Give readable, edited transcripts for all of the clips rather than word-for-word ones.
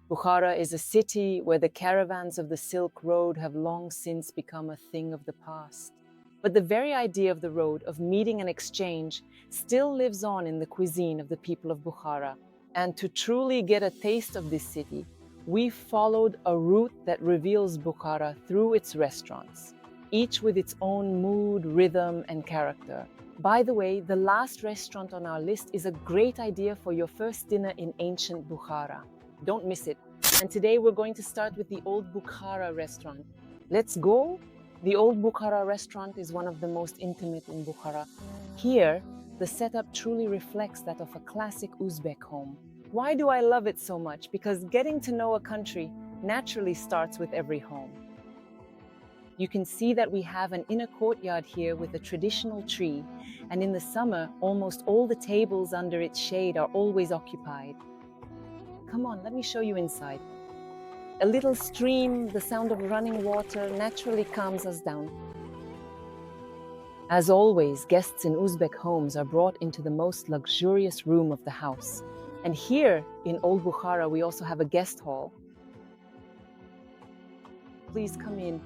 Bukhara is a city where the caravans of the Silk Road have long since become a thing of the past. But the very idea of the road, of meeting and exchange, still lives on in the cuisine of the people of Bukhara. And to truly get a taste of this city, we followed a route that reveals Bukhara through its restaurants, each with its own mood, rhythm, and character. By the way, the last restaurant on our list is a great idea for your first dinner in ancient Bukhara. Don't miss it. And today we're going to start with the Old Bukhara restaurant. Let's go! The Old Bukhara restaurant is one of the most intimate in Bukhara. Here, the setup truly reflects that of a classic Uzbek home. Why do I love it so much? Because getting to know a country naturally starts with every home. You can see that we have an inner courtyard here with a traditional tree, and in the summer, almost all the tables under its shade are always occupied. Come on, let me show you inside. A little stream, the sound of running water naturally calms us down. As always, guests in Uzbek homes are brought into the most luxurious room of the house. And here in Old Bukhara, we also have a guest hall. Please come in.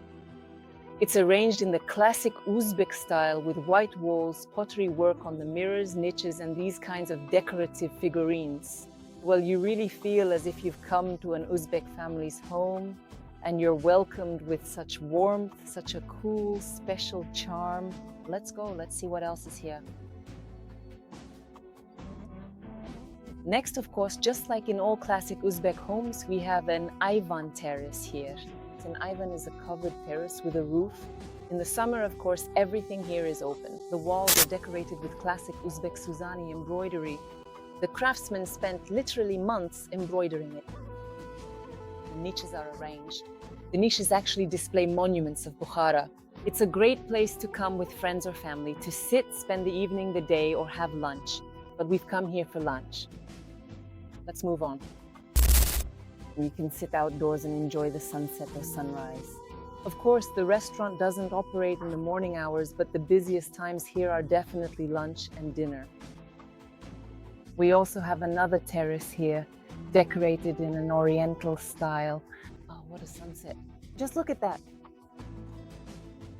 It's arranged in the classic Uzbek style with white walls, pottery work on the mirrors, niches, and these kinds of decorative figurines. Well, you really feel as if you've come to an Uzbek family's home, and you're welcomed with such warmth, such a cool, special charm. Let's go, let's see what else is here. Next, of course, just like in all classic Uzbek homes, we have an Ivan terrace here. An Ivan is a covered terrace with a roof. In the summer, of course, everything here is open. The walls are decorated with classic Uzbek Suzani embroidery. The craftsmen spent literally months embroidering it. The niches are arranged. The niches actually display monuments of Bukhara. It's a great place to come with friends or family, to sit, spend the evening, the day, or have lunch. But we've come here for lunch. Let's move on. You can sit outdoors and enjoy the sunset or sunrise. Of course, the restaurant doesn't operate in the morning hours, but the busiest times here are definitely lunch and dinner. We also have another terrace here, decorated in an oriental style. Oh, what a sunset. Just look at that.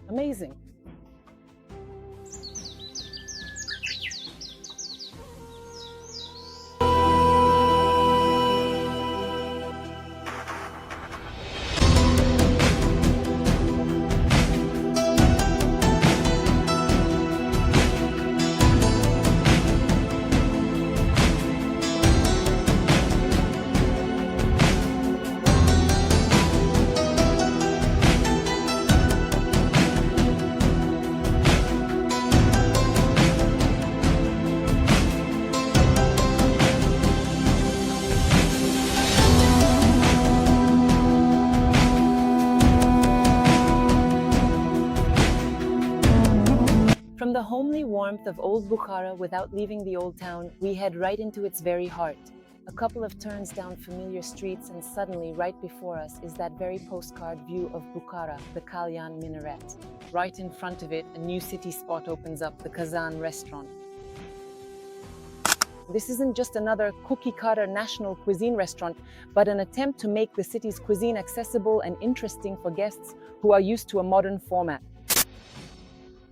Amazing. From the homely warmth of Old Bukhara without leaving the old town, we head right into its very heart. A couple of turns down familiar streets and suddenly right before us is that very postcard view of Bukhara, the Kalyan Minaret. Right in front of it, a new city spot opens up, the Kazan restaurant. This isn't just another cookie-cutter national cuisine restaurant, but an attempt to make the city's cuisine accessible and interesting for guests who are used to a modern format.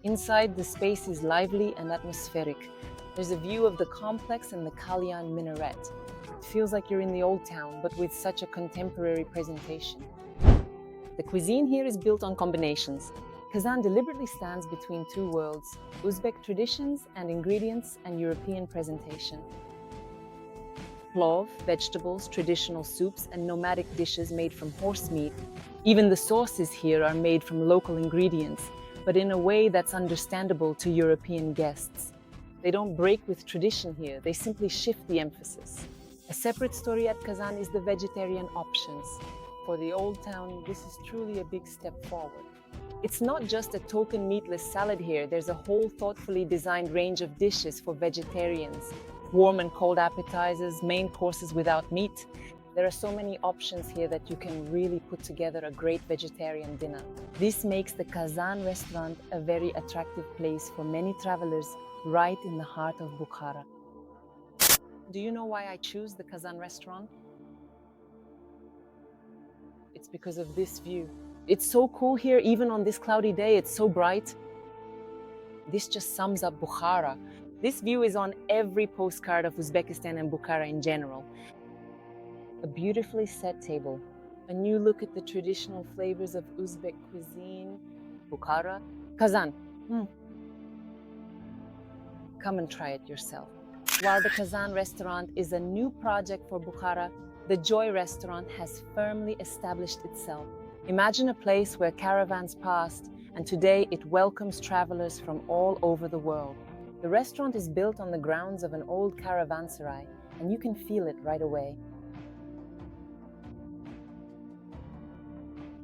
Inside, the space is lively and atmospheric. There's a view of the complex and the Kalyan Minaret. It feels like you're in the old town, but with such a contemporary presentation. The cuisine here is built on combinations. Kazan deliberately stands between two worlds, Uzbek traditions and ingredients and European presentation. Plov, vegetables, traditional soups, and nomadic dishes made from horse meat. Even the sauces here are made from local ingredients, but in a way that's understandable to European guests. They don't break with tradition here, they simply shift the emphasis. A separate story at Kazan is the vegetarian options. For the old town, this is truly a big step forward. It's not just a token meatless salad here, there's a whole thoughtfully designed range of dishes for vegetarians. Warm and cold appetizers, main courses without meat. There are so many options here that you can really put together a great vegetarian dinner. This makes the Kazan restaurant a very attractive place for many travelers right in the heart of Bukhara. Do you know why I choose the Kazan restaurant? It's because of this view. It's so cool here, even on this cloudy day, it's so bright. This just sums up Bukhara. This view is on every postcard of Uzbekistan and Bukhara in general. A beautifully set table, a new look at the traditional flavors of Uzbek cuisine, Bukhara, Kazan. Come and try it yourself. While the Kazan restaurant is a new project for Bukhara, the Joy restaurant has firmly established itself. Imagine a place where caravans passed, and today it welcomes travelers from all over the world. The restaurant is built on the grounds of an old caravanserai, and you can feel it right away.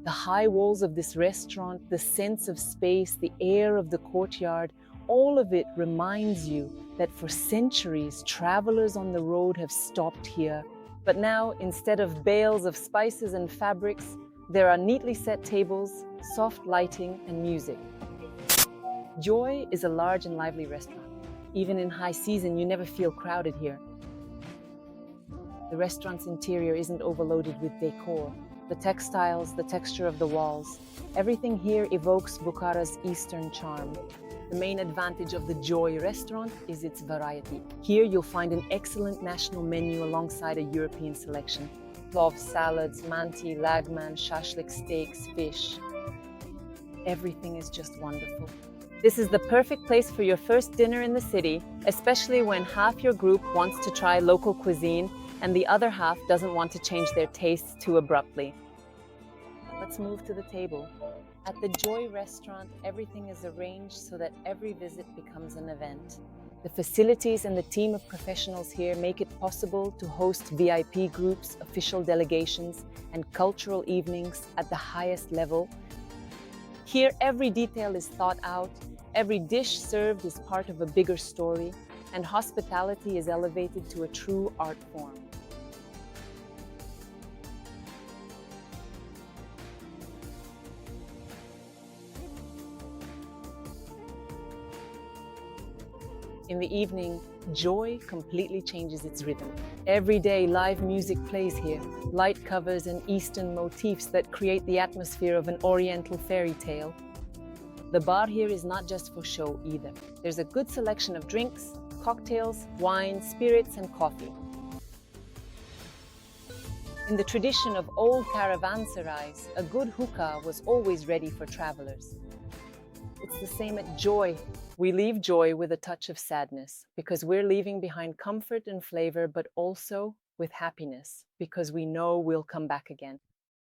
The high walls of this restaurant, the sense of space, the air of the courtyard, all of it reminds you that for centuries, travelers on the road have stopped here. But now, instead of bales of spices and fabrics, there are neatly set tables, soft lighting, and music. Joy is a large and lively restaurant. Even in high season, you never feel crowded here. The restaurant's interior isn't overloaded with decor. The textiles, the texture of the walls, everything here evokes Bukhara's Eastern charm. The main advantage of the Joy restaurant is its variety. Here you'll find an excellent national menu alongside a European selection. Plov salads, manti, lagman, shashlik steaks, fish. Everything is just wonderful. This is the perfect place for your first dinner in the city, especially when half your group wants to try local cuisine and the other half doesn't want to change their tastes too abruptly. Let's move to the table. At the Joy restaurant, everything is arranged so that every visit becomes an event. The facilities and the team of professionals here make it possible to host VIP groups, official delegations, and cultural evenings at the highest level. Here, every detail is thought out, every dish served is part of a bigger story, and hospitality is elevated to a true art form. In the evening, Joy completely changes its rhythm. Every day, live music plays here, light covers and Eastern motifs that create the atmosphere of an Oriental fairy tale. The bar here is not just for show either. There's a good selection of drinks, cocktails, wine, spirits, and coffee. In the tradition of old caravanserais, a good hookah was always ready for travelers. It's the same at Joy. We leave Joy with a touch of sadness because we're leaving behind comfort and flavor, but also with happiness because we know we'll come back again.